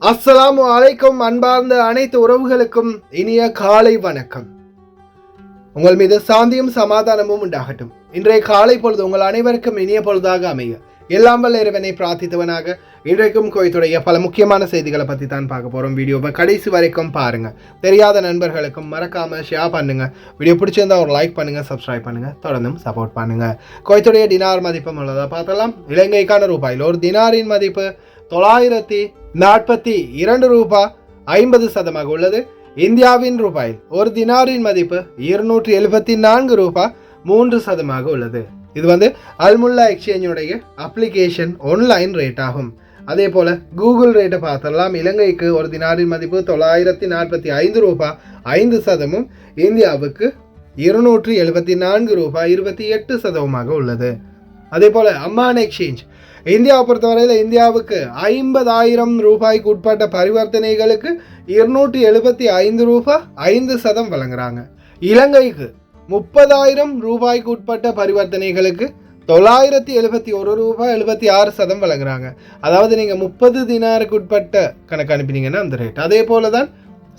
அஸ்ஸலாமு அலைக்கும் அன்பார்ந்த அனைத்து உறவுகளுக்கும் இனிய காலை வணக்கம். உங்கள் மீது சாந்தியும் சமாதானமும் உண்டாகட்டும். இன்றைய காலை பொழுது உங்கள் அனைவருக்கும் இனிய பொழுதாக அமைய எல்லாம் வல்ல இறைவனை பிரார்த்தித்தவனாக இன்றைக்கும் குவைத்துடைய பல முக்கியமான செய்திகளை பற்றி தான் பார்க்க போகிறோம். வீடியோவை கடைசி வரைக்கும் பாருங்கள். தெரியாத நண்பர்களுக்கும் மறக்காமல் ஷேர் பண்ணுங்கள். வீடியோ பிடிச்சிருந்தா ஒரு லைக் பண்ணுங்கள், சப்ஸ்கிரைப் பண்ணுங்கள், தொடர்ந்தும் சப்போர்ட் பண்ணுங்கள். குவைத்துடைய டினார் மதிப்பு உள்ளதாக பார்த்தலாம். இலங்கைக்கான ரூபாயில் ஒரு தினாரின் மதிப்பு 942 ரூபாய் 50 உள்ளது. இந்தியாவின் ரூபாயில் ஒரு தினாரின் மதிப்பு 274 ரூபாய் 3 உள்ளது. இது அல்முல்லா எக்ஸ்சேஞ்சுடைய அப்ளிகேஷன் ஆன்லைன் ரேட் ஆகும். அதே போல கூகுள் ரேட்டை பார்த்தரலாம். இலங்கைக்கு ஒரு தினாரின் மதிப்பு 945 ரூபாய் 5 இந்தியாவுக்கு 274 ரூபாய் 28 உள்ளது. அதே போல அம்மான் எக்ஸ்சேஞ்ச் இந்தியாவை பொறுத்தவரையில் இந்தியாவுக்கு 50,000 ரூபாய்க்கு உட்பட்ட பரிவர்த்தனைகளுக்கு 275 ரூபாய் 5 வழங்குறாங்க. இலங்கைக்கு 30,000 ரூபாய்க்கு உட்பட்ட பரிவர்த்தனைகளுக்கு 971 ரூபாய் 76 வழங்குறாங்க. அதாவது நீங்கள் 30 தினாருக்கு உட்பட்ட கணக்கு அனுப்பினீங்கன்னா அந்த ரேட். அதே போல தான்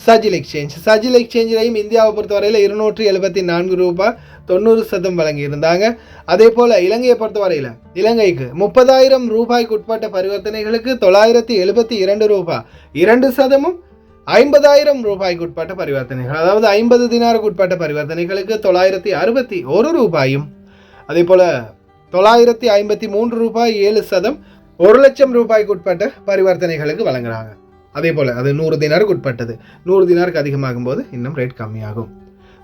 சஜில் எக்ஸ்சேஞ்சிலையும் இந்தியாவை பொறுத்தவரையில் 274 ரூபாய் 90 வழங்கியிருந்தாங்க. அதே போல் இலங்கையை பொறுத்தவரையில் இலங்கைக்கு 30,000 ரூபாய்க்கு உட்பட்ட பரிவர்த்தனைகளுக்கு 972 ரூபாய் 2 50,000 ரூபாய்க்கு உட்பட்ட பரிவர்த்தனைகள், அதாவது 50 தினாருக்கு உட்பட்ட பரிவர்த்தனைகளுக்கு 961 ரூபாயும், அதே போல் 953 ரூபாய் 7 1 லட்சம் ரூபாய்க்கு உட்பட்ட பரிவர்த்தனைகளுக்கு வழங்குறாங்க. அதே போல் அது 100 தினாருக்கு உட்பட்டது. 100 தினாருக்கு அதிகமாகும் போது இன்னும் ரேட் கம்மியாகும்.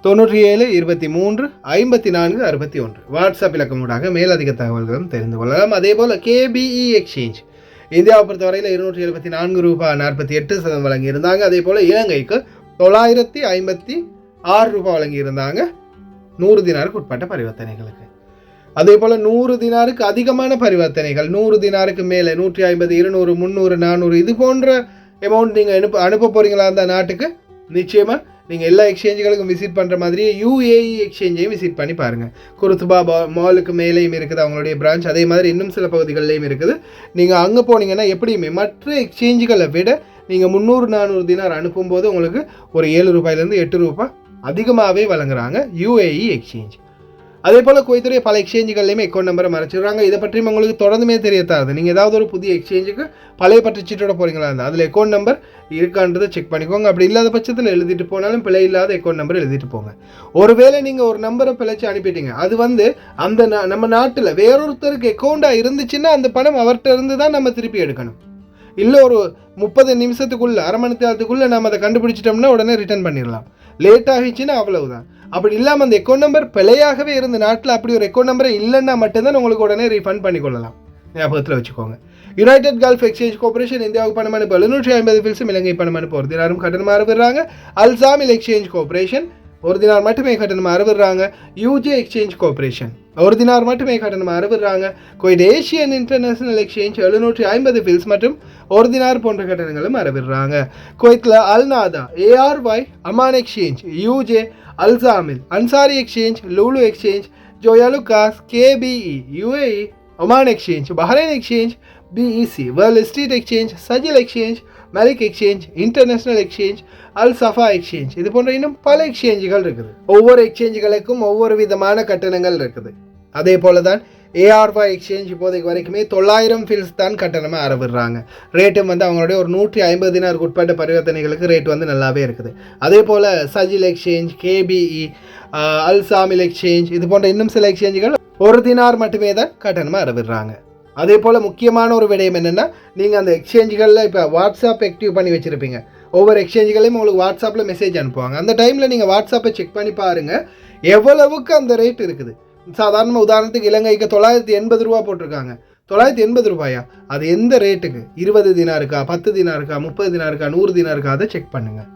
97 23 54 61 வாட்ஸ்அப் இலக்கமூடாக மேலதிக தகவல்களும் தெரிந்து கொள்ளலாம். அதே போல் KBE எக்ஸ்சேஞ்ச் இந்தியாவை பொறுத்தவரையில் 274 ரூபாய் 48 வழங்கியிருந்தாங்க. அதே போல் இலங்கைக்கு 956 ரூபாய் வழங்கியிருந்தாங்க 100 தினாருக்கு உட்பட்ட பரிவர்த்தனைகளுக்கு. அதே போல் 100 தினாருக்கு அதிகமான பரிவர்த்தனைகள், 100 தினாருக்கு மேலே 150 200 300 400 இது போன்ற அமௌண்ட் நீங்கள் அனுப்ப போகிறீங்களா அந்த நாட்டுக்கு, நிச்சயமாக நீங்கள் எல்லா எக்ஸ்சேஞ்சுகளுக்கும் விசிட் பண்ணுற மாதிரியே UAE எக்ஸ்சேஞ்சையும் விசிட் பண்ணி பாருங்கள். குருத்துபா மாலுக்கு மேலேயும் இருக்குது அவங்களுடைய பிரான்ச். அதே மாதிரி இன்னும் சில பகுதிகளிலையும் இருக்குது. நீங்கள் அங்கே போனீங்கன்னா எப்படியுமே மற்ற எக்ஸ்சேஞ்சுகளை விட நீங்கள் 300-400 தினார் அனுப்பும்போது உங்களுக்கு ஒரு 7 ரூபாயிலேருந்து 8 ரூபாய் அதிகமாகவே வழங்குறாங்க UAE எக்ஸ்சேஞ்ச். அதே போல் குவைத்துடைய பல எக்ஸ்சேஞ்சுகள்லையுமே அக்கௌண்ட் நம்பரை மறைச்சிடுறாங்க. இதை பற்றியும் உங்களுக்கு தொடர்ந்துமே தெரியத்தாது. நீங்கள் ஏதாவது ஒரு புதிய எக்ஸ்சேஞ்சுக்கு பழைய பற்றுச்சீட்டோட போகிறீங்களா இருந்தால் அதில் அக்கௌண்ட் நம்பர் இருக்கான்றதை செக் பண்ணிக்கோங்க. அப்படி இல்லாத பட்சத்தில் எழுதிட்டு போனாலும் பிழை இல்லாத அக்கௌண்ட் நம்பர் எழுதிட்டு போங்க. ஒருவேளை நீங்கள் ஒரு நம்பரை பிழைச்சி அனுப்பிட்டீங்க, அது அந்த நம்ம நாட்டில் வேறொருத்தருக்கு அக்கௌண்ட்டாக இருந்துச்சுன்னா அந்த பணம் அவர்கிட்ட இருந்து தான் நம்ம திருப்பி எடுக்கணும். இல்லை ஒரு 30 நிமிஷத்துக்குள்ளே அரை மணி நேரத்துக்குள்ளே நம்ம அதை கண்டுபிடிச்சிட்டோம்னா உடனே ரிட்டர்ன் பண்ணிடலாம். லேட் ஆகிடுச்சுன்னா அவ்வளவுதான். அப்படி இல்லாமல் அந்த அக்கௌண்ட் நம்பர் பிழையாகவே இருந்த நாட்டில் அப்படி ஒரு அக்கௌண்ட் நம்பரை இல்லைன்னா மட்டும்தான் உங்களுக்கு உடனே ரீஃபண்ட் பண்ணிக்கொள்ளலாம். ஞாபகத்தில் வச்சுக்கோங்க. யுனைடெட் கல்ஃப் எக்ஸ்சேஞ்ச் கார்பரேஷன் இந்தியாவுக்கு பணம் அனுப்ப 750 ஃபில்ஸும் இலங்கை பணம் அனுப்ப ஒரு தினாரும் கட்டணமாக அறுவிடுறாங்க. அல்சாமில் எக்ஸ்சேஞ்ச் கார்பரேஷன் ஒரு தினார் மட்டுமே கட்டணமாக அறுவிடுறாங்க. UJ எக்ஸ்சேஞ்ச் கார்பரேஷன் ஒரு தினார் மட்டுமே கட்டணமாக அறுவிடுறாங்க. Kuwait Asian international exchange 750 fils மற்றும் ஒரு தினார் போன்ற கட்டணங்களும் அறவிடுறாங்க. குவைத்தில் அல்நாதா, ARY, அமான் எக்ஸ்சேஞ்ச், UJ, அல்சாமில், Ansari exchange, Lulu exchange, Joyalukkas, KBE, UAE, Oman exchange, Bahrain exchange, BEC, world street exchange, Sajil exchange, Malik exchange, international exchange, Al Safa exchange இது போன்ற இன்னும் பல எக்ஸ்சேஞ்சுகள் இருக்குது. ஒவ்வொரு எக்ஸ்சேஞ்சுகளுக்கும் ஒவ்வொரு விதமான கட்டணங்கள் இருக்குது. அதே போல தான் ARY எக்ஸ்சேஞ்ச் இப்போதைக்கு வரைக்குமே 900 ஃபில்ஸ் தான் கட்டணமாக அறவிடுறாங்க. ரேட்டும் அவங்களுடைய ஒரு 150 தினாருக்கு உட்பட்ட பரிவர்த்தனைகளுக்கு ரேட் நல்லாவே இருக்குது. அதே போல் சஜில் எக்ஸ்சேஞ்ச், KBE, அல்சாமில் எக்ஸ்சேஞ்ச் இது போன்ற இன்னும் சில எக்ஸ்சேஞ்சுகள் ஒரு தினார் மட்டுமே தான் கட்டணமாக அறவிடுறாங்க. அதே போல் முக்கியமான ஒரு விடயம் என்னென்னா, நீங்கள் அந்த எக்ஸ்சேஞ்சுகளில் இப்போ வாட்ஸ்அப் ஆக்டிவ் பண்ணி வச்சுருப்பீங்க. ஒவ்வொரு எக்ஸ்சேஞ்சுகளையும் உங்களுக்கு வாட்ஸ்அப்பில் மெசேஜ் அனுப்புவாங்க. அந்த டைமில் நீங்கள் வாட்ஸ்அப்பை செக் பண்ணி பாருங்கள் எவ்வளவுக்கு அந்த ரேட் இருக்குது. சாதாரண உதாரணத்துக்கு இலங்கைக்கு 980 ரூபா போட்டிருக்காங்க. 980 ரூபாயா? அது எந்த ரேட்டுக்கு? 20 தினாருக்கா, 10 தினாருக்கா, 30 தினாருக்கா, 100 தினாருக்கா? அதை செக் பண்ணுங்கள்.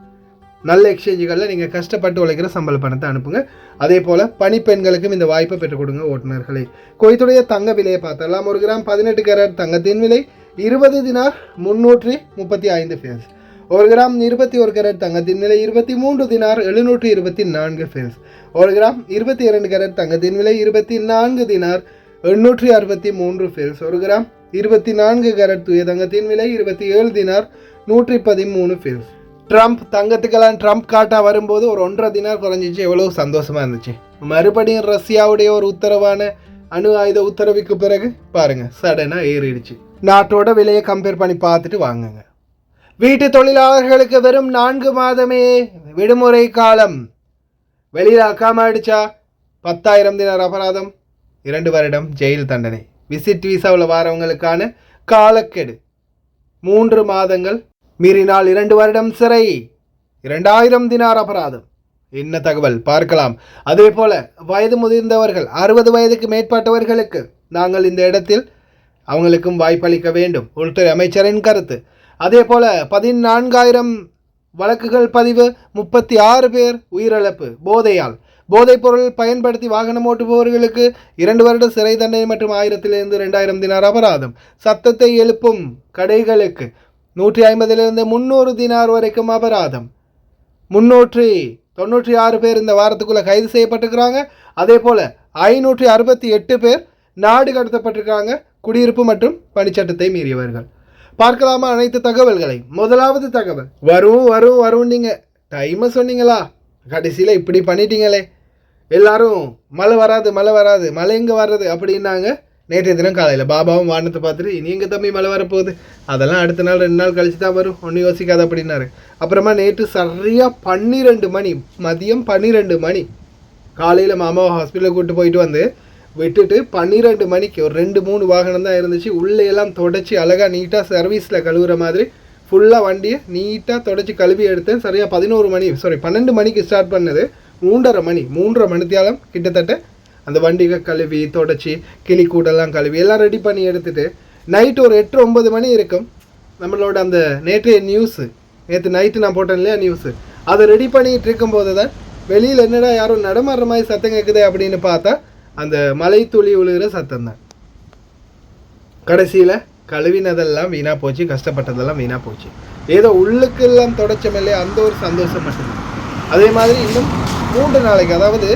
நல்ல எக்ஸ்சேஞ்சுகளில் நீங்கள் கஷ்டப்பட்டு உழைக்கிற சம்பள பணத்தை அனுப்புங்க. அதே போல் பணிப்பெண்களுக்கும் இந்த வாய்ப்பை பெற்றுக் கொடுங்க ஓட்டுநர்களே. குவைத்துடைய தங்க விலையை பார்த்தரலாம். 1 கிராம் 18 கேரட் தங்கத்தின் விலை 20 தினார் 335 ஃபில்ஸ். 1 கிராம் 21 கேரட் தங்கத்தின் விலை 23 தினார் 724 ஃபில்ஸ். 1 கிராம் 22 கேரட் தங்கத்தின் விலை 24 தினார் 863 ஃபில்ஸ். 1 கிராம் 24 கேரட் தூய தங்கத்தின் விலை 27 தினார் 113 ஃபில்ஸ். ட்ரம்ப் தங்கத்துக்கெல்லாம் ட்ரம்ப் காட்டா வரும்போது ஒரு 1.5 தினார் குறைஞ்சிச்சு, எவ்வளோ சந்தோஷமாக இருந்துச்சு. மறுபடியும் ரஷ்யாவுடைய ஒரு உத்தரவான அணு ஆயுத உத்தரவுக்கு பிறகு பாருங்கள் சடனாக ஏறிடுச்சு. நாட்டோட விலையை கம்பேர் பண்ணி பார்த்துட்டு வாங்குங்க. வீட்டு தொழிலாளர்களுக்கு வெறும் 4 மாதமே விடுமுறை காலம். வெளியில் அக்காம அடிச்சா 10,000 தினார் அபராதம், 2 வருடம் ஜெயில் தண்டனை. விசிட் வீசாவில் வாரவங்களுக்கான காலக்கெடு 3 மாதங்கள், மீறினால் 2 வருடம் சிறை, 2,000 தினார் அபராதம். என்ன தகவல் பார்க்கலாம். அதே போல வயது முதிர்ந்தவர்கள் 60 வயதுக்கு மேற்பட்டவர்களுக்கு நாங்கள் இந்த இடத்தில் அவங்களுக்கும் வாய்ப்பளிக்க வேண்டும், உள்துறை அமைச்சரின் கருத்து. அதே போல 14,000 வழக்குகள் பதிவு, 36 பேர் உயிரிழப்பு போதையால். போதைப் பொருள் பயன்படுத்தி வாகனம் ஓட்டுபவர்களுக்கு 2 வருட சிறை தண்டனை மற்றும் 1000 to 2,000 தினார் அபராதம். சத்தத்தை எழுப்பும் கடைகளுக்கு 150 to 300 தினார் வரைக்கும் அபராதம். 396 பேர் இந்த வாரத்துக்குள்ளே கைது செய்யப்பட்டிருக்கிறாங்க. அதே போல் 568 பேர் நாடு கடத்தப்பட்டிருக்காங்க, குடியிருப்பு மற்றும் பணிச்சட்டத்தை மீறியவர்கள். பார்க்கலாமா அனைத்து தகவல்களை. முதலாவது தகவல், வரும் நீங்கள் டைமை சொன்னீங்களா, கடைசியில் இப்படி பண்ணிட்டீங்களே. எல்லாரும் மழை வராது மழை எங்கே வர்றது அப்படின்னாங்க. நேற்றைய தினம் காலையில் பாபாவும் வானத்தை பார்த்துட்டு இனி எங்கள் தம்பி மழை வரப்போகுது, அதெல்லாம் அடுத்த நாள் 2 நாள் கழிச்சு தான் வரும், ஒன்றும் யோசிக்காது அப்படின்னாரு. அப்புறமா நேற்று சரியாக 12 மணி, மதியம் 12 மணி காலையில் மாமாவை ஹாஸ்பிட்டலுக்கு கூப்பிட்டு போயிட்டு வந்து விட்டுட்டு 12 மணிக்கு ஒரு 2-3 வாகனம் தான் இருந்துச்சு. உள்ளே எல்லாம் தொடச்சி அழகாக நீட்டாக சர்வீஸில் கழுவுற மாதிரி ஃபுல்லாக வண்டியை நீட்டாக தொடச்சி கழுவி எடுத்தேன். சரியாக 12 மணிக்கு ஸ்டார்ட் பண்ணது, 3:30 மணித்தியாலம் கிட்டத்தட்ட அந்த வண்டியை கழுவி தொடச்சி கிளி கூட்டெல்லாம் கழுவி எல்லாம் ரெடி பண்ணி எடுத்துகிட்டு நைட்டு ஒரு 8-9 மணி இருக்கும். நம்மளோட அந்த நேற்றைய நியூஸு, நேற்று நைட்டு நான் போட்டேன் இல்லையா நியூஸு, அதை ரெடி பண்ணிகிட்டு இருக்கும்போது தான் வெளியில் என்னடா யாரும் நடமாடுற மாதிரி சத்தம் கேட்குது அப்படின்னு பார்த்தா அந்த மலை துளி விழுகிற சத்தம் தான். கடைசியில் கழுவினதெல்லாம் வீணாக போச்சு, கஷ்டப்பட்டதெல்லாம் வீணாக போச்சு. ஏதோ உள்ளுக்கெல்லாம் தொடச்சமில்லையே அந்த ஒரு சந்தோஷம் மட்டும்தான். அதே மாதிரி இன்னும் 3 நாளைக்கு, அதாவது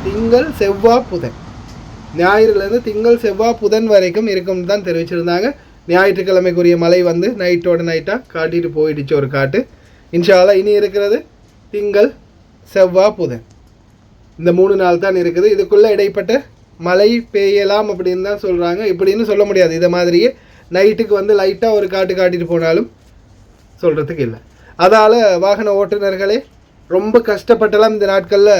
திங்கள் செவ்வாய் புதன், ஞாயிறுலேருந்து திங்கள் செவ்வாய் புதன் வரைக்கும் இருக்கும்னு தான் தெரிவிச்சிருந்தாங்க. ஞாயிற்றுக்கிழமைக்குரிய மழை வந்து நைட்டோட நைட்டாக காட்டிட்டு போயிடுச்சு ஒரு காட்டு. இன்ஷா அல்லாஹ் இனி இருக்கிறது திங்கள் செவ்வாய் புதன், இந்த 3 நாள் தான் இருக்குது. இதுக்குள்ளே இடைப்பட்ட மழை பெய்யலாம் அப்படின்னு தான் சொல்கிறாங்க. இப்படின்னு சொல்ல முடியாது, இதை மாதிரியே நைட்டுக்கு வந்து லைட்டாக ஒரு காட்டிட்டு போனாலும் சொல்கிறதுக்கு இல்லை. அதால் வாகன ஓட்டுநர்களே ரொம்ப கஷ்டப்பட்டலாம் இந்த நாட்களில்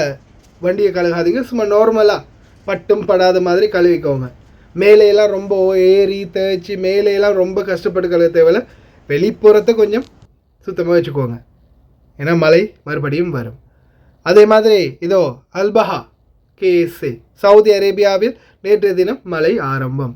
வண்டியை கழுகாதீங்க. சும்மா நார்மலாக பட்டும் படாத மாதிரி கழுவிக்கோங்க. மேலையெல்லாம் ரொம்ப ஏறி தேய்ச்சி மேலையெல்லாம் ரொம்ப கஷ்டப்பட்டு கழுவ தேவையில்லை. வெளிப்புறத்தை கொஞ்சம் சுத்தமாக வச்சுக்கோங்க, ஏன்னா மழை மறுபடியும் வரும். அதே மாதிரி இதோ அல்பஹா கேஸு, சவுதி அரேபியாவில் நேற்றைய தினம் மழை ஆரம்பம்.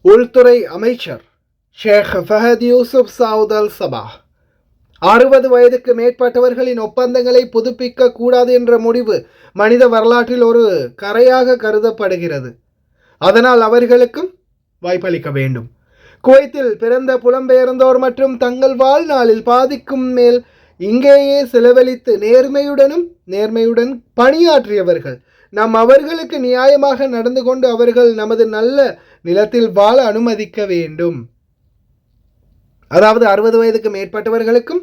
உள்துறை அமைச்சர் ஷேக் ஃபஹத் யூசுப் சவுத் அல் சபாஹ் 60 வயதுக்கு மேற்பட்டவர்களின் ஒப்பந்தங்களை புதுப்பிக்க கூடாது என்ற முடிவு மனித வரலாற்றில் ஒரு கரையாக கருதப்படுகிறது. அதனால் அவர்களுக்கும் வாய்ப்பளிக்க வேண்டும். குவைத்தில் பிறந்த புலம்பெயர்ந்தோர் மற்றும் தங்கள் வாழ்நாளில் பாதிக்கும் மேல் இங்கேயே செலவழித்து நேர்மையுடன் பணியாற்றியவர்கள் நாம் அவர்களுக்கு நியாயமாக நடந்து கொண்டு அவர்கள் நமது நல்ல நிலத்தில் வாழ அனுமதிக்க வேண்டும். அதாவது 60 வயதுக்கு மேற்பட்டவர்களுக்கும்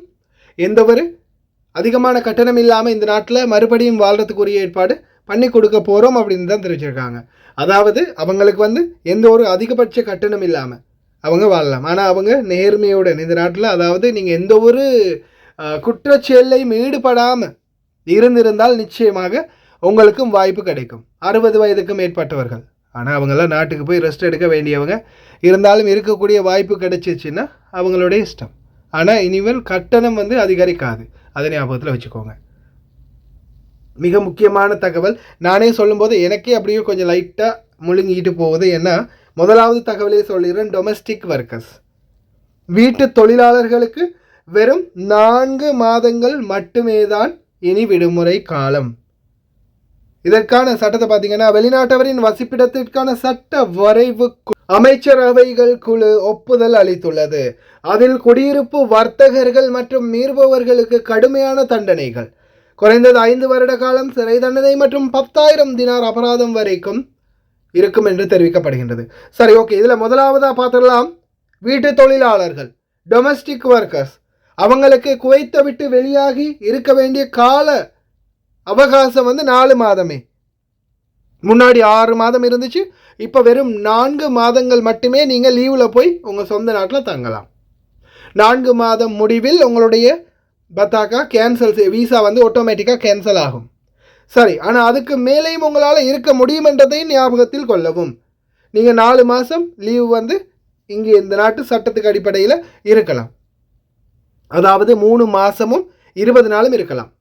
எந்த ஒரு அதிகமான கட்டணம் இல்லாமல் இந்த நாட்டில் மறுபடியும் வாழ்கிறதுக்குரிய ஏற்பாடு பண்ணி கொடுக்க போகிறோம் அப்படின்னு தான் தெரிவிச்சிருக்காங்க. அதாவது அவங்களுக்கு வந்து எந்த ஒரு அதிகபட்ச கட்டணம் இல்லாமல் அவங்க வாழலாம். ஆனால் அவங்க நேர்மையுடன் இந்த நாட்டில், அதாவது நீங்கள் எந்த ஒரு குற்றச்செயலையும் ஈடுபடாமல் இருந்திருந்தால் நிச்சயமாக உங்களுக்கும் வாய்ப்பு கிடைக்கும். 60 வயதுக்கு மேற்பட்டவர்கள், ஆனால் அவங்களாம் நாட்டுக்கு போய் ரெஸ்ட் எடுக்க வேண்டியவங்க, இருந்தாலும் இருக்கக்கூடிய வாய்ப்பு கிடைச்சிச்சுன்னா அவங்களுடைய இஷ்டம். ஆனால் இனிமேல் கட்டணம் வந்து அதிகரிக்காது, அதை ஞாபகத்தில் வச்சுக்கோங்க. மிக முக்கியமான தகவல். நானே சொல்லும்போது எனக்கே அப்படியே கொஞ்சம் லைட்டாக முழுங்கிட்டு போகுது. ஏன்னா முதலாவது தகவலே சொல்லிடுறேன், டொமஸ்டிக் ஒர்க்கர்ஸ் வீட்டு தொழிலாளர்களுக்கு வெறும் 4 மாதங்கள் மட்டுமே தான் இனி விடுமுறை காலம். இதற்கான சட்டத்தை பார்த்தீங்கன்னா, வெளிநாட்டவரின் வசிப்பிடத்திற்கான சட்ட வரைவு அமைச்சரவைகள் குழு ஒப்புதல் அளித்துள்ளது. அதில் குடியிருப்பு வர்த்தகர்கள் மற்றும் மீறுபவர்களுக்கு கடுமையான தண்டனைகள், குறைந்தது 5 வருட காலம் சிறை தண்டனை மற்றும் 10,000 தினார் அபராதம் வரைக்கும் இருக்கும் என்று தெரிவிக்கப்படுகின்றது. சரி, ஓகே. இதில் முதலாவதாக பார்த்துடலாம், வீட்டு தொழிலாளர்கள், டொமஸ்டிக் ஒர்க்கர்ஸ். அவங்களுக்கு குவைத்தை விட்டு வெளியாகி இருக்க வேண்டிய கால அவகாசம் 4 மாதமே. முன்னாடி 6 மாதம் இருந்துச்சு, இப்போ வெறும் 4 மாதங்கள் மட்டுமே நீங்கள் லீவில் போய் உங்கள் சொந்த நாட்டில் தங்கலாம். 4 மாதம் முடிவில் உங்களுடைய பத்தாக்கா கேன்சல் வீசா ஆட்டோமேட்டிக்காக கேன்சல் ஆகும். சரி, ஆனால் அதுக்கு மேலேயும் உங்களால் இருக்க முடியும் என்றதையும் ஞாபகத்தில் கொள்ளவும். நீங்கள் 4 மாதம் லீவ் இங்கே இந்த நாட்டு சட்டத்துக்கு அடிப்படையில் இருக்கலாம். அதாவது 3 மாதமும் 20 நாளும் இருக்கலாம்.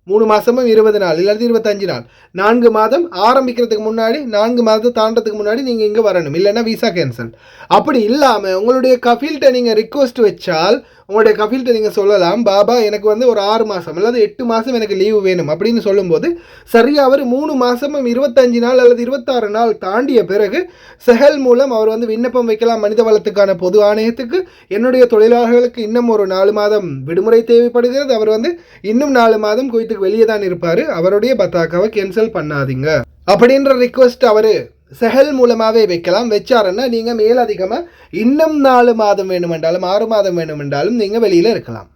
3 மாதமும் 20 நாள் இல்லாட்டி 25 நாள். 4 மாதம் ஆரம்பிக்கிறதுக்கு முன்னாடி, 4 மாதத்தை தாண்டதுக்கு முன்னாடி நீங்கள் இங்கே வரணும், இல்லைன்னா வீசா கேன்சல். அப்படி இல்லாமல் உங்களுடைய கஃபீல்கிட்ட நீங்கள் ரிக்வஸ்ட் வச்சால், உங்களுடைய கஃபீல்கிட்ட நீங்கள் சொல்லலாம், பாபா எனக்கு ஒரு 6 மாதம் அல்லது 8 மாதம் எனக்கு லீவு வேணும் அப்படின்னு சொல்லும்போது, சரியாக அவர் 3 மாதமும் 25 நாள் அல்லது 26 நாள் தாண்டிய பிறகு செஹல் மூலம் அவர் விண்ணப்பம் வைக்கலாம் மனித வளத்துக்கான பொது ஆணையத்துக்கு. என்னுடைய தொழிலாளர்களுக்கு இன்னும் ஒரு 4 மாதம் விடுமுறை தேவைப்படுகிறது, அவர் இன்னும் 4 மாதம் குவைத்துக்கு வெளியே தான் இருப்பார், அவருடைய பத்தாக்காவை கேன்சல் பண்ணாதீங்க அப்படின்ற ரிக்வஸ்ட் அவர் செஹல் மூலமாகவே வைக்கலாம். வச்சாருன்னா நீங்கள் மேலதிகமாக இன்னும் 4 மாதம் வேணுமென்றாலும் 6 மாதம் வேணுமென்றாலும் நீங்கள் வெளியில் இருக்கலாம்.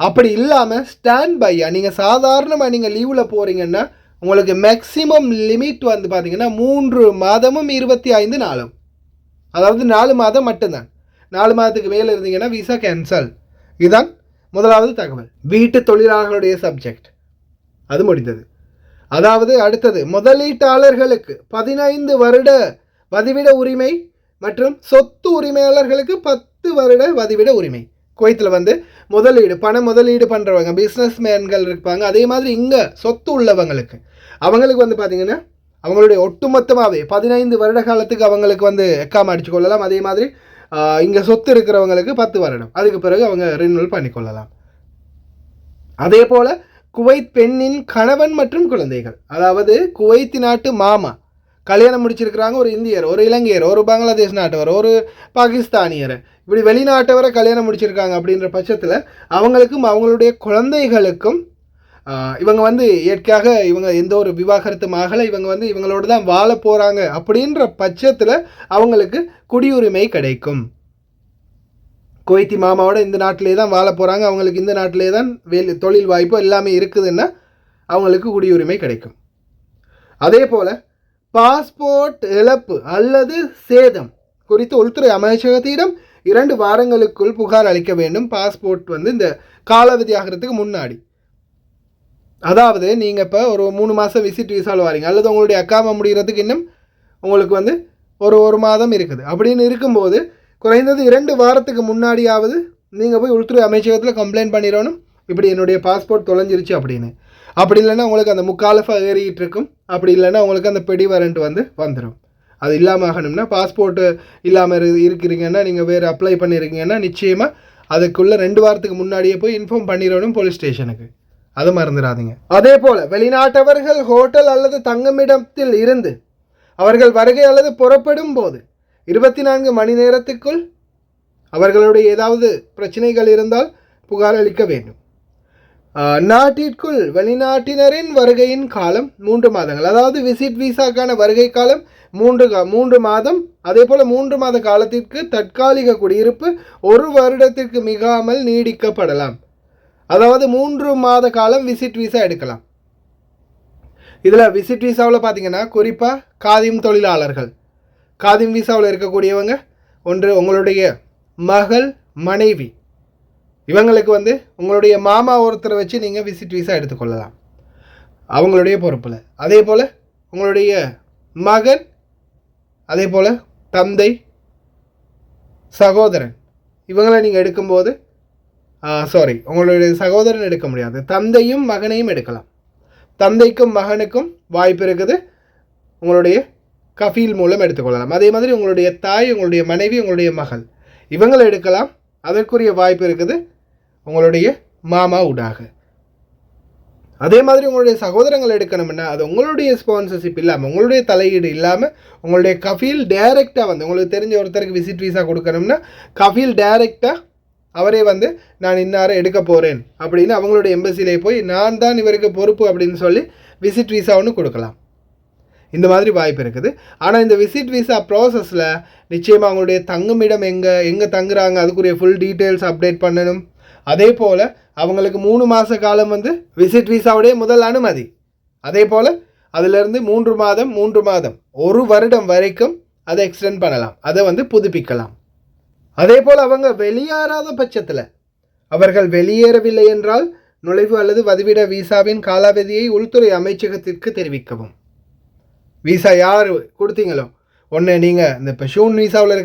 அப்படி இல்லாமல் ஸ்டாண்ட் பையா நீங்கள் சாதாரணமாக நீங்கள் லீவில் போகிறீங்கன்னா உங்களுக்கு மேக்ஸிமம் லிமிட் பார்த்தீங்கன்னா 3 மாதமும் 25 நாளும், அதாவது 4 மாதம் மட்டும்தான். 4 மாதத்துக்கு மேலே இருந்தீங்கன்னா வீசா கேன்சல். இதுதான் முதலாவது தகவல். வீட்டு தொழிலாளர்களுடைய சப்ஜெக்ட் அது முடிந்தது. அதாவது அடுத்தது, முதலீட்டாளர்களுக்கு 15 வருட வதிவிட உரிமை மற்றும் சொத்து உரிமையாளர்களுக்கு 10 வருட வதிவிட உரிமை. குவைத்தில் முதலீடு பண முதலீடு பண்ணுறவங்க பிஸ்னஸ் மேன்கள் இருப்பாங்க. அதே மாதிரி இங்கே சொத்து உள்ளவங்களுக்கு அவங்களுக்கு பார்த்தீங்கன்னா அவங்களுடைய ஒட்டுமொத்தமாகவே 15 வருட காலத்துக்கு அவங்களுக்கு எக்காம அடிச்சு கொள்ளலாம். அதே மாதிரி இங்கே சொத்து இருக்கிறவங்களுக்கு 10 வருடம், அதுக்கு பிறகு அவங்க ரினியூவல் பண்ணிக்கொள்ளலாம். அதே போல் குவைத் பெண்ணின் கணவன் மற்றும் குழந்தைகள், அதாவது குவைத் நாட்டு மாமா கல்யாணம் முடிச்சிருக்கிறாங்க, ஒரு இந்தியர், ஒரு இலங்கையர், ஒரு பங்களாதேஷ் நாட்டவர், ஒரு பாகிஸ்தானியர், இப்படி வெளிநாட்டவரை கல்யாணம் முடிச்சிருக்காங்க அப்படின்ற பட்சத்தில் அவங்களுக்கும் அவங்களுடைய குழந்தைகளுக்கும் இவங்க இயற்கையாக இவங்க எந்த ஒரு விவாகரத்தும் ஆகலை, இவங்க இவங்களோட தான் வாழ போகிறாங்க அப்படின்ற பட்சத்தில் அவங்களுக்கு குடியுரிமை கிடைக்கும். குவைத்தி மாமாவோட இந்த நாட்டிலே தான் வாழ போகிறாங்க, அவங்களுக்கு இந்த நாட்டிலே தான் தொழில் வாய்ப்பு எல்லாமே இருக்குதுன்னா அவங்களுக்கு குடியுரிமை கிடைக்கும். அதே போல் பாஸ்போர்ட் இழப்பு அல்லது சேதம் குறித்து உள்துறை அமைச்சகத்திடம் 2 வாரங்களுக்குள் புகார் அளிக்க வேண்டும். பாஸ்போர்ட் இந்த காலாவதி ஆகிறதுக்கு முன்னாடி. அதாவது நீங்கள் இப்போ ஒரு 3 மாதம் விசிட் விசாவில் வாரீங்க, அல்லது உங்களுடைய அக்காம முடிகிறதுக்கு இன்னும் உங்களுக்கு ஒரு மாதம் இருக்குது. அப்படின்னு இருக்கும்போது குறைந்தது 2 வாரத்துக்கு முன்னாடியாவது நீங்கள் போய் உள்துறை அமைச்சகத்தில் கம்ப்ளைண்ட் பண்ணிடணும், இப்படி என்னுடைய பாஸ்போர்ட் தொலைஞ்சிருச்சு அப்படின்னு. அப்படி இல்லைன்னா உங்களுக்கு அந்த முக்காலஃபா ஏறிக்கிட்டு இருக்கும், அப்படி இல்லைன்னா உங்களுக்கு அந்த பெடி வாரண்ட் வந்துடும். அது இல்லாமல் ஆகணும்னா, பாஸ்போர்ட்டு இல்லாமல் இருக்கிறீங்கன்னா, நீங்கள் வேறு அப்ளை பண்ணியிருக்கீங்கன்னா நிச்சயமாக அதுக்குள்ளே 2 வாரத்துக்கு முன்னாடியே போய் இன்ஃபார்ம் பண்ணிடணும் போலீஸ் ஸ்டேஷனுக்கு. அது மறந்துடாதீங்க. அதே போல் வெளிநாட்டவர்கள் ஹோட்டல் அல்லது தங்குமிடத்தில் இருந்து அவர்கள் வருகை அல்லது புறப்படும் போது 24 மணி நேரத்துக்குள் அவர்களுடைய ஏதாவது பிரச்சனைகள் இருந்தால் புகார் அளிக்க வேண்டும். நாட்டிற்குள் வெளிநாட்டினரின் வருகையின் காலம் 3 மாதங்கள், அதாவது விசிட் விசாக்கான வருகை காலம் 3 மாதம். அதே போல் 3 மாத காலத்திற்கு தற்காலிக குடியிருப்பு 1 வருடத்திற்கு மிகாமல் நீடிக்கப்படலாம். அதாவது 3 மாத காலம் விசிட் விசா எடுக்கலாம். இதில் விசிட் விசாவில் பார்த்தீங்கன்னா குறிப்பாக காதிம் தொழிலாளர்கள், காதிம் விசாவில் இருக்கக்கூடியவங்க, ஒன்று உங்களுடைய மகள், மனைவி, இவங்களுக்கு உங்களுடைய மாமா ஒருத்தரை வச்சு நீங்கள் விசிட் விசா எடுத்துக்கொள்ளலாம் அவங்களுடைய பொறுப்பில். அதே போல் உங்களுடைய மகன், அதே போல் தந்தை, சகோதரன், இவங்களை நீங்கள் எடுக்கும்போது உங்களுடைய சகோதரன் எடுக்க முடியாது, தந்தையும் மகனையும் எடுக்கலாம். தந்தைக்கும் மகனுக்கும் வாய்ப்பு இருக்குது, உங்களுடைய கஃபீல் மூலம் எடுத்துக்கொள்ளலாம். அதே மாதிரி உங்களுடைய தாய், உங்களுடைய மனைவி, உங்களுடைய மகள் இவங்களை எடுக்கலாம். அதற்குரிய வாய்ப்பு இருக்குது உங்களுடைய மாமா ஊடாக. அதே மாதிரி உங்களுடைய சகோதரங்கள் எடுக்கணும்னா அது உங்களுடைய ஸ்பான்சர்ஷிப் இல்லாமல், உங்களுடைய தலையீடு இல்லாமல், உங்களுடைய கஃபீல் டைரெக்டாக வந்து உங்களுக்கு தெரிஞ்ச ஒருத்தருக்கு விசிட் வீசா கொடுக்கணும்னா கஃபீல் டைரெக்டாக அவரே வந்து நான் இன்னாரை எடுக்க போகிறேன் அப்படின்னு அவங்களுடைய எம்பசிலே போய் நான் தான் இவருக்கு பொறுப்பு அப்படின்னு சொல்லி விசிட் வீசா ஒன்று கொடுக்கலாம். இந்த மாதிரி வாய்ப்பு இருக்குது. ஆனால் இந்த விசிட் வீசா ப்ராசஸில் நிச்சயமாக அவங்களுடைய தங்குமிடம் எங்கே தங்குறாங்க அதுக்குரிய ஃபுல் டீட்டெயில்ஸ் அப்டேட் பண்ணணும். அதே போல் அவங்களுக்கு 3 மாத காலம் வந்து விசிட் வீசாவுடைய முதல் அனுமதி. அதே போல் அதிலிருந்து 3 மாதம் 1 வருடம் வரைக்கும் அதை எக்ஸ்டெண்ட் பண்ணலாம், அதை வந்து புதுப்பிக்கலாம். அதே போல் அவங்க வெளியேறாத பட்சத்தில், அவர்கள் வெளியேறவில்லை என்றால் நுழைவு அல்லது வதிவிட வீசாவின் காலாவதியை உள்துறை அமைச்சகத்திற்கு தெரிவிக்கவும். வீசா யார் கொடுத்தீங்களோ, ஒன்று நீங்கள் இந்த இப்போ ஷூன் வீசாவில்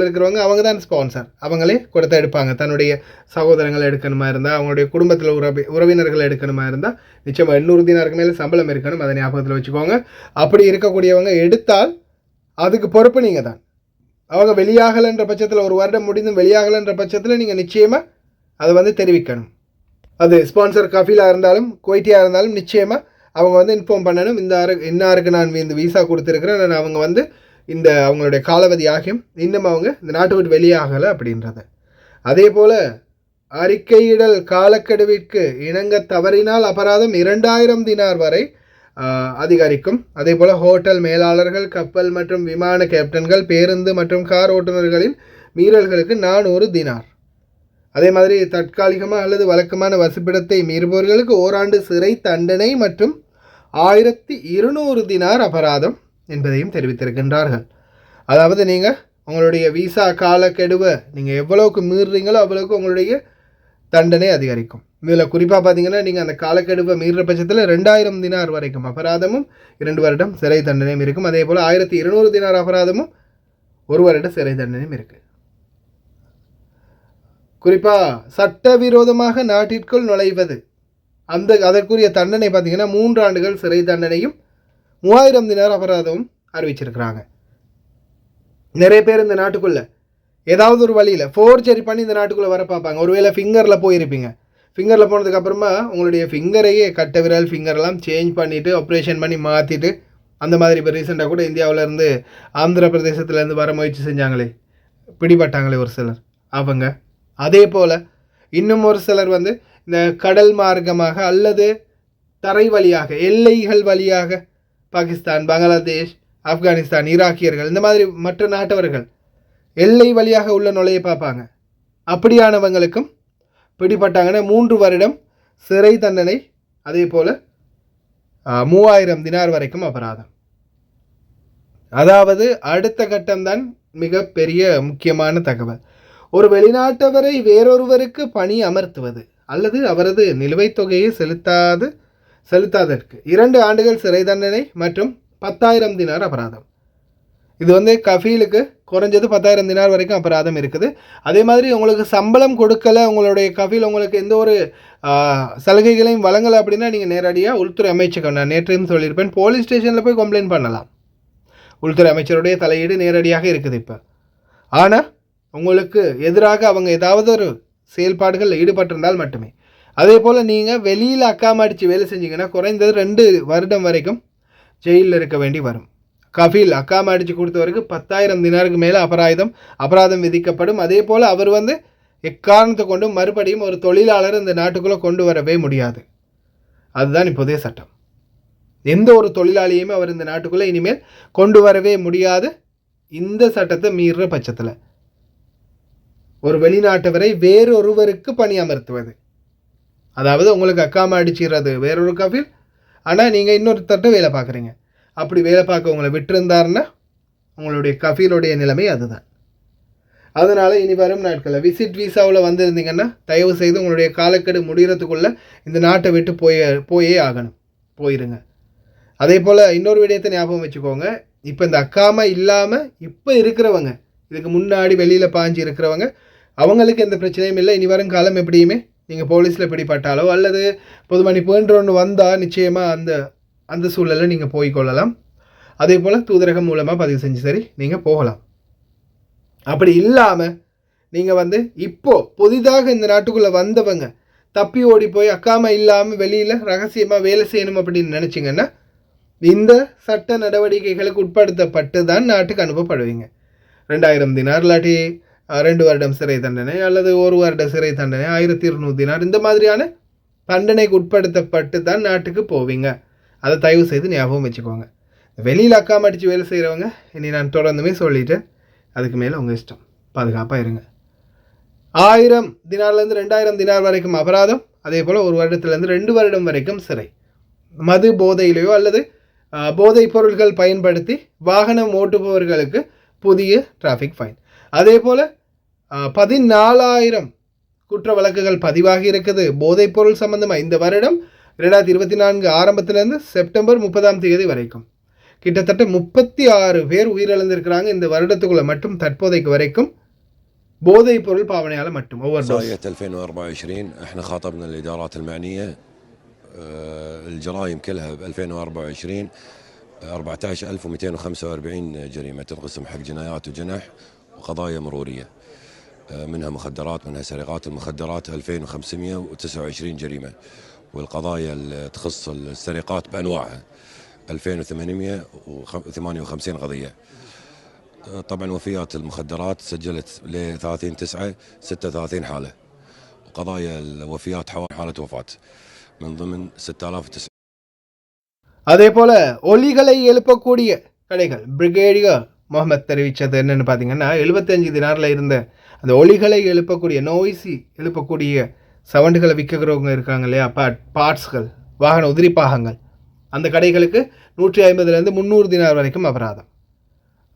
இருக்கிறவங்க அவங்க தான் ஸ்பான்சர், அவங்களே கொடுத்து எடுப்பாங்க. தன்னுடைய சகோதரங்களை எடுக்கணுமா இருந்தால், அவங்களுடைய குடும்பத்தில் உறவினர்கள் எடுக்கணுமா இருந்தால் நிச்சயமாக 800 தினாருக்கு மேலே சம்பளம் இருக்கணும், அதை ஞாபகத்தில் வச்சுக்கோங்க. அப்படி இருக்கக்கூடியவங்க எடுத்தால் அதுக்கு பொறுப்பு நீங்கள் தான். அவங்க வெளியாகலைன்ற பட்சத்தில், 1 வருடம் முடிந்தும் வெளியாகலைன்ற பட்சத்தில் நீங்கள் நிச்சயமாக அதை வந்து தெரிவிக்கணும். அது ஸ்பான்சர் கஃபீலாக இருந்தாலும் குவைட்டியாக இருந்தாலும் நிச்சயமாக அவங்க வந்து இன்ஃபார்ம் பண்ணணும். இன்னாருக்கு நான் இந்த வீசா கொடுத்துருக்குறேன், அவங்க வந்து இந்த அவங்களுடைய காலாவதி ஆகியும் இன்னும் அவங்க இந்த நாட்டை விட்டு வெளியாகலை அப்படின்றத. அதே போல் அறிக்கையிடல் காலக்கெடுவிற்கு இணங்க தவறினால் அபராதம் 2000 தினார் வரை அதிகரிக்கும். அதே போல் ஹோட்டல் மேலாளர்கள், கப்பல் மற்றும் விமான கேப்டன்கள், பேருந்து மற்றும் கார் ஓட்டுநர்களின் மீறல்களுக்கு 400 தினார். அதே மாதிரி தற்காலிகமாக அல்லது வழக்கமான வசிப்பிடத்தை மீறுபவர்களுக்கு ஓராண்டு சிறை தண்டனை மற்றும் 1200 தினார் அபராதம் என்பதையும் தெரிவித்திருக்கின்றார்கள். அதாவது நீங்கள் உங்களுடைய விசா காலக்கெடுவை நீங்கள் எவ்வளவுக்கு மீறுறீங்களோ அவ்வளவுக்கு உங்களுடைய தண்டனை அதிகரிக்கும். இதில் குறிப்பாக பார்த்தீங்கன்னா நீங்கள் அந்த காலக்கெடுவை மீறுற பட்சத்தில் 2000 தினார் வரைக்கும் அபராதமும் 2 வருடம் சிறை தண்டனையும் இருக்கும். அதே போல் 1200 தினார் அபராதமும் 1 வருட சிறை தண்டனையும் இருக்குது. குறிப்பாக சட்டவிரோதமாக நாட்டிற்குள் நுழைவது அதற்குரிய தண்டனை பார்த்தீங்கன்னா 3 ஆண்டுகள் சிறை தண்டனையும் 3000 தினார் அபராதமும் அறிவிச்சிருக்கிறாங்க. நிறைய பேர் இந்த நாட்டுக்குள்ளே ஏதாவது ஒரு வழியில் ஃபோர்ஜரி பண்ணி இந்த நாட்டுக்குள்ளே வர பார்ப்பாங்க. ஒருவேளை ஃபிங்கரில் போயிருப்பீங்க, ஃபிங்கரில் போனதுக்கப்புறமா உங்களுடைய ஃபிங்கரையே கட்ட விரல் ஃபிங்கர்லாம் சேஞ்ச் பண்ணிவிட்டு ஆப்ரேஷன் பண்ணி மாற்றிட்டு அந்த மாதிரி இப்போ ரீசெண்டாக கூட இந்தியாவிலேருந்து ஆந்திர பிரதேசத்துலேருந்து வர முயற்சி செஞ்சாங்களே, பிடிபட்டாங்களே ஒரு சிலர் அவங்க. அதே போல் இன்னும் ஒரு சிலர் வந்து இந்த கடல் மார்க்கமாக அல்லது தரை வழியாக, எல்லைகள் வழியாக பாகிஸ்தான், பங்களாதேஷ், ஆப்கானிஸ்தான், ஈராக்கியர்கள், இந்த மாதிரி மற்ற நாட்டவர்கள் எல்லை வழியாக உள்ள நுழைய பார்ப்பாங்க. அப்படியானவங்களுக்கும் பிடிபட்டாங்கன்னா 3 வருடம் சிறை தண்டனை, அதே போல் 3000 தினார் வரைக்கும் அபராதம். அதாவது அடுத்த கட்டம்தான் மிக பெரிய முக்கியமான தகவல். ஒரு வெளிநாட்டவரை வேறொருவருக்கு பணி அமர்த்துவது அல்லது அவரது நிலுவைத் தொகையை செலுத்தாதற்கு 2 ஆண்டுகள் சிறை தண்டனை மற்றும் 10,000 தினார் அபராதம். இது வந்து கஃபீலுக்கு குறைஞ்சது 10,000 தினார் வரைக்கும் அபராதம் இருக்குது. அதே மாதிரி உங்களுக்கு சம்பளம் கொடுக்கலை, உங்களுடைய கஃபீல் உங்களுக்கு எந்த ஒரு சலுகைகளையும் வழங்கலை அப்படின்னா நீங்கள் நேரடியாக உள்துறை அமைச்சகம், நான் நேற்றையும் சொல்லியிருப்பேன், போலீஸ் ஸ்டேஷனில் போய் கம்ப்ளைண்ட் பண்ணலாம். உள்துறை அமைச்சருடைய தலையீடு நேரடியாக இருக்குது இப்போ. ஆனால் உங்களுக்கு எதிராக அவங்க ஏதாவது ஒரு செயல்பாடுகளில் ஈடுபட்டிருந்தால் மட்டுமே. அதே போல் நீங்கள் வெளியில் அக்காம அடித்து வேலை செஞ்சீங்கன்னா குறைந்தது 2 வருடம் வரைக்கும் ஜெயிலில் இருக்க வேண்டி வரும். கஃபீல் அக்காம அடித்து கொடுத்தவருக்கு 10,000 தினாருக்கு மேலே அபராதம் விதிக்கப்படும். அதே போல் அவர் வந்து எக்காரணத்தை கொண்டும் மறுபடியும் ஒரு தொழிலாளர் இந்த நாட்டுக்குள்ளே கொண்டு வரவே முடியாது. அதுதான் இப்போதைய சட்டம். எந்த ஒரு தொழிலாளியுமே அவர் இந்த நாட்டுக்குள்ளே இனிமேல் கொண்டு வரவே முடியாது. இந்த சட்டத்தை மீறுற பட்சத்தில் ஒரு வெளிநாட்டவரை வேறொருவருக்கு பணி அமர்த்துவது, அதாவது உங்களுக்கு அக்காம அடிச்சிடுறது வேறொரு கஃபீல், ஆனால் நீங்கள் இன்னொருத்தட்ட வேலை பார்க்குறீங்க. அப்படி வேலை பார்க்க உங்களை விட்டுருந்தாருன்னா உங்களுடைய கஃபீலுடைய நிலைமை அதுதான். அதனால் இனி வரும் நாட்களில் விசிட் வீசாவில் வந்திருந்தீங்கன்னா தயவு செய்து உங்களுடைய காலக்கெடு முடிகிறதுக்குள்ளே இந்த நாட்டை விட்டு போயிருங்க. அதே போல் இன்னொரு விடயத்தை ஞாபகம் வச்சுக்கோங்க. இப்போ இந்த அக்காம இல்லாமல் இப்போ இருக்கிறவங்க, இதுக்கு முன்னாடி வெளியில் பாஞ்சு இருக்கிறவங்க, அவங்களுக்கு எந்த பிரச்சனையும் இல்லை. இனி வரும் காலம் எப்படியுமே நீங்கள் போலீஸில் பிடிப்பட்டாலோ அல்லது பொது மன்னிப்புன்ற ஒன்று வந்தால் நிச்சயமாக அந்த சூழலில் நீங்கள் போய்கொள்ளலாம். அதே போல் தூதரகம் மூலமாக பதிவு செஞ்சு சரி நீங்கள் போகலாம். அப்படி இல்லாமல் நீங்கள் இப்போது புதிதாக இந்த நாட்டுக்குள்ளே வந்தவங்க தப்பி ஓடி போய் அக்காம இல்லாமல் வெளியில் ரகசியமாக வேலை செய்யணும் அப்படின்னு நினச்சிங்கன்னா இந்த சட்ட நடவடிக்கைகளுக்கு உட்படுத்தப்பட்டு தான் நாட்டுக்கு அனுப்பப்படுவீங்க. 2000 தினார் இல்லாட்டி 2 வருடம் சிறை தண்டனை அல்லது 1 வருட சிறை தண்டனை, 1200 தினார், இந்த மாதிரியான தண்டனைக்கு உட்படுத்தப்பட்டு தான் நாட்டுக்கு போவீங்க. அதை தயவு செய்து ஞாபகம் வச்சுக்கோங்க. வெளியில் அக்காம அடித்து வேலை செய்கிறவங்க இனி நான் தொடர்ந்துமே சொல்லிட்டேன், அதுக்கு மேலே உங்கள் இஷ்டம், பாதுகாப்பாக இருங்க. 1000 தினார்லேருந்து 2000 தினார் வரைக்கும் அபராதம், அதே போல் 1 வருடத்துலேருந்து 2 வருடம் வரைக்கும் சிறை. மது போதையிலையோ அல்லது போதைப் பொருட்கள் பயன்படுத்தி வாகனம் ஓட்டுபவர்களுக்கு புதிய டிராஃபிக் ஃபைன். அதே போல் 14,000 குற்ற வழக்குகள் பதிவாகி இருக்குது போதைப் பொருள் சம்பந்தமாக இந்த வருடம் 2024 ஆரம்பத்திலேருந்து செப்டம்பர் 30 வரைக்கும். கிட்டத்தட்ட 36 பேர் உயிரிழந்திருக்கிறாங்க இந்த வருடத்துக்குள்ளே மட்டும் தற்போதைக்கு வரைக்கும் போதைப் பொருள் பாவனையால் மட்டும். صاية 2024 احنا خاطبنا الادارات المعنيه الجرائم كلها ب 2024 14245 جريمه تنقسم حق جنايات وجنح وقضايا مروريه، منها مخدرات، منها سرقات. المخدرات 2529 جريمه، والقضايا اللي تخص السرقات بانواعها 2858 قضيه. طبعا وفيات المخدرات سجلت ل 30/9 36 حاله، وقضايا الوفيات حوالي حاله وفاه من ضمن 6009. அதே போல் ஒலிகளை எழுப்பக்கூடிய கடைகள் பிரிகேடியர் முகமது தெரிவித்தது என்னென்னு பார்த்தீங்கன்னா 75 தினாரில் இருந்த அந்த ஒலிகளை எழுப்பக்கூடிய நோய்ஸி எழுப்பக்கூடிய சவுண்டுகளை விற்கிறவங்க இருக்காங்க இல்லையா, பார்ட்ஸ்கள், வாகன உதிரி பாகங்கள், அந்த கடைகளுக்கு 150 300 தினார் வரைக்கும் அபராதம்.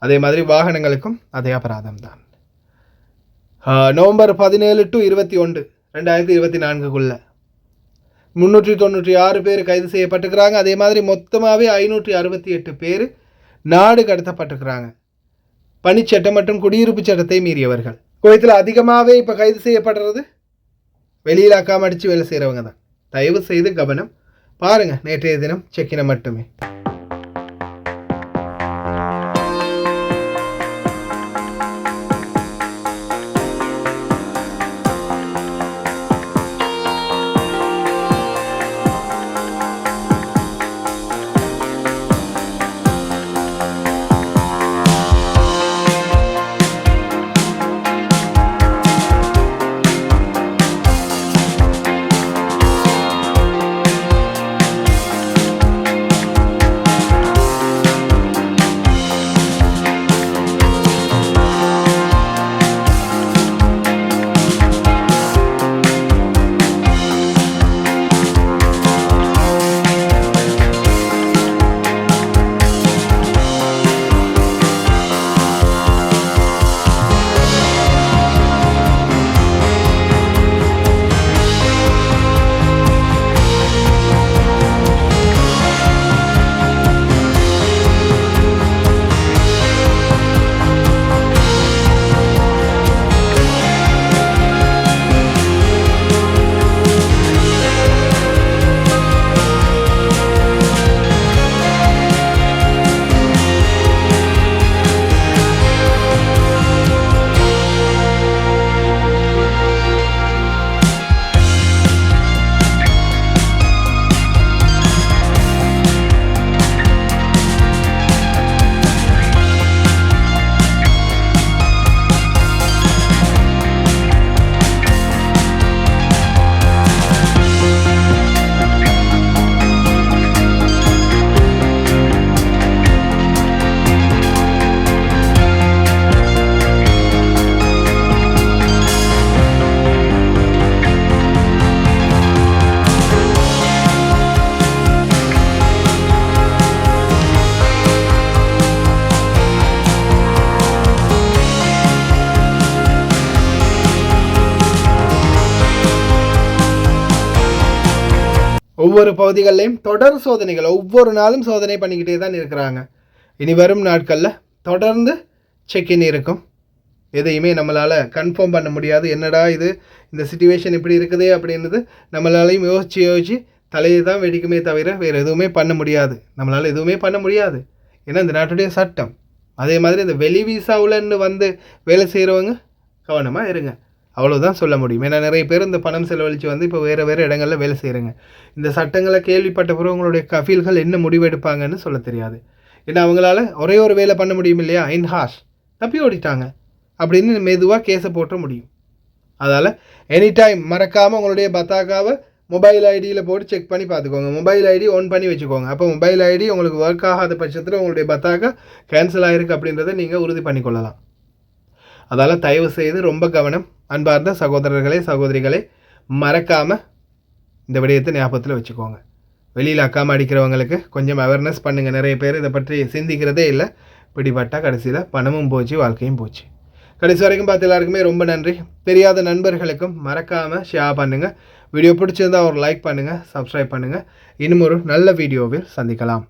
அதே மாதிரி வாகனங்களுக்கும் அதே அபராதம் தான். நவம்பர் 17 to 21 2024 396 பேர் கைது செய்யப்பட்டிருக்கிறாங்க. அதே மாதிரி மொத்தமாகவே 568 பேர் நாடு கடத்தப்பட்டிருக்கிறாங்க. பணிச்சட்டம் மற்றும் குடியிருப்பு சட்டத்தை மீறியவர்கள். குவைத்தில் அதிகமாகவே இப்போ கைது செய்யப்படுறது வெளியில் அக்காம அடித்து வேலை செய்கிறவங்க தான். தயவு செய்து கவனம் பாருங்கள், நேற்றைய தினம் செக்கின மட்டுமே. ஒவ்வொரு பகுதிகளிலையும் தொடர் சோதனைகள், ஒவ்வொரு நாளும் சோதனை பண்ணிக்கிட்டே தான் இருக்கிறாங்க. இனி வரும் நாட்களில் தொடர்ந்து செக்இன் இருக்கும். எதையுமே நம்மளால் கன்ஃபார்ம் பண்ண முடியாது. என்னடா இது, இந்த சிச்சுவேஷன் இப்படி இருக்குதே அப்படின்றது நம்மளாலையும் யோசித்து தலையை தான் வெடிக்குமே தவிர வேறு எதுவுமே பண்ண முடியாது. நம்மளால் எதுவுமே பண்ண முடியாது. ஏன்னா இந்த நாட்டுடைய சட்டம். அதே மாதிரி இந்த வெளி வீசாவுலன்னு வந்து வேலை செய்கிறவங்க கவனமாக இருங்க, அவ்வளோதான் சொல்ல முடியும். ஏன்னா நிறைய பேர் இந்த பணம் செலவழித்து வந்து இப்போ வேறு இடங்களில் வேலை செய்கிறாங்க. இந்த சட்டங்களை கேள்விப்பட்ட பிறகு உங்களுடைய கஃபீல்கள் என்ன முடிவெடுப்பாங்கன்னு சொல்ல தெரியாது. ஏன்னா அவங்களால ஒரே ஒரு வேலை பண்ண முடியும் இல்லையா, இன்ஹாஷ் தப்பி ஓடிட்டாங்க அப்படின்னு மெதுவாக கேஸை போட்ட முடியும். அதால் எனி டைம் மறக்காமல் உங்களுடைய பத்தாக்காவை மொபைல் ஐடியில் போட்டு செக் பண்ணி பார்த்துக்கோங்க. மொபைல் ஐடி ஆன் பண்ணி வச்சுக்கோங்க. அப்போ மொபைல் ஐடி உங்களுக்கு ஒர்க் ஆகாத பட்சத்தில் உங்களுடைய பத்தாக்கா கேன்சல் ஆகிருக்கு அப்படின்றத நீங்கள் உறுதி பண்ணிக்கொள்ளலாம். அதால் தயவு செய்து ரொம்ப கவனம். அன்பார்ந்த சகோதரர்களே சகோதரிகளே, மறக்காமல் இந்த விடயத்தை ஞாபகத்தில் வச்சுக்கோங்க. வெளியில் அக்காமல் அடிக்கிறவங்களுக்கு கொஞ்சம் அவேர்னஸ் பண்ணுங்கள். நிறைய பேர் இதை பற்றி சிந்திக்கிறதே இல்லை. பிடிபட்டால் கடைசியில் பணமும் போச்சு, வாழ்க்கையும் போச்சு. கடைசி வரைக்கும் பார்த்து எல்லாருக்குமே ரொம்ப நன்றி. தெரியாத நண்பர்களுக்கும் மறக்காமல் ஷேர் பண்ணுங்கள். வீடியோ பிடிச்சிருந்தால் ஒரு லைக் பண்ணுங்கள், சப்ஸ்கிரைப் பண்ணுங்கள். இன்னும் ஒரு நல்ல வீடியோவில் சந்திக்கலாம்.